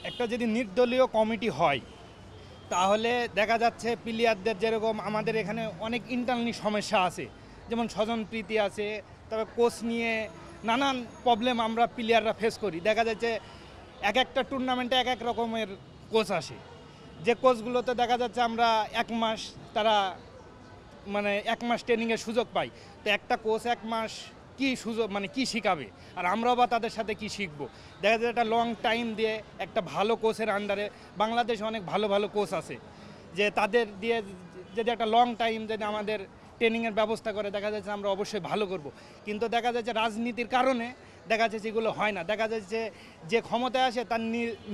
একটা যদি নির্দলীয় কমিটি হয় তাহলে দেখা যাচ্ছে প্লেয়ারদের যেরকম আমাদের এখানে অনেক ইন্টারনাল সমস্যা আছে, যেমন স্বজনপ্রীতি আছে, তবে কোচ নিয়ে নানান প্রবলেম আমরা প্লেয়াররা ফেস করি। দেখা যাচ্ছে এক একটা টুর্নামেন্টে এক এক রকমের কোচ আসে, যে কোচগুলোতে দেখা যাচ্ছে আমরা এক মাস তারা মানে এক মাস ট্রেনিংয়ের সুযোগ পাই। তো একটা কোচ এক মাস কি সুযোগ মানে কি শিখাবে, আর আমরাও বা তাদের সাথে কি শিখবো? দেখা যায় একটা লং টাইম দিয়ে একটা ভালো কোচের আন্ডারে বাংলাদেশে অনেক ভালো ভালো কোচ আছে, যে তাদের দিয়ে যদি একটা লং টাইম যদি আমাদের ট্রেনিংয়ের ব্যবস্থা করে, দেখা যাচ্ছে আমরা অবশ্যই ভালো করব। কিন্তু দেখা যাচ্ছে রাজনীতির কারণে দেখা যাচ্ছে এগুলো হয় না। দেখা যাচ্ছে যে ক্ষমতায় আসে তার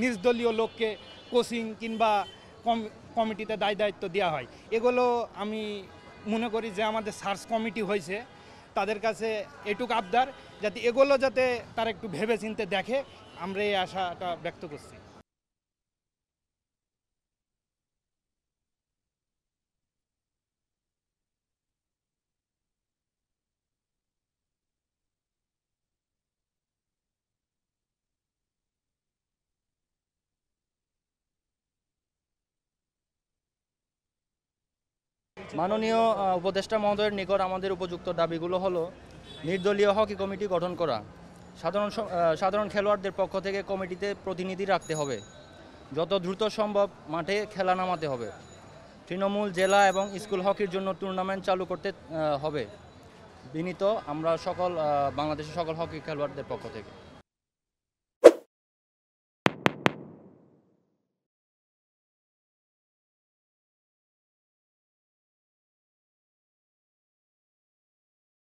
নিজ দলীয় লোককে কোচিং কিংবা কমিটিতে দায়িত্ব দেওয়া হয়। এগুলো আমি মনে করি যে আমাদের সার্চ কমিটি হয়েছে, তাদের কাছে এটুকু আবদার যাতে এগুলো যাতে তারা একটু ভেবে চিন্তে দেখে, আমরা এই আশাটা ব্যক্ত করছি। মাননীয় উপদেষ্টা মহোদয়ের নিকট আমাদের উপযুক্ত দাবিগুলো হলো নির্দলীয় হকি কমিটি গঠন করা, সাধারণ খেলোয়াড়দের পক্ষ থেকে কমিটিতে প্রতিনিধি রাখতে হবে, যত দ্রুত সম্ভব মাঠে খেলা নামাতে হবে, তৃণমূল জেলা এবং স্কুল হকির জন্য টুর্নামেন্ট চালু করতে হবে। বিনীত আমরা বাংলাদেশের সকল হকি খেলোয়াড়দের পক্ষ থেকে।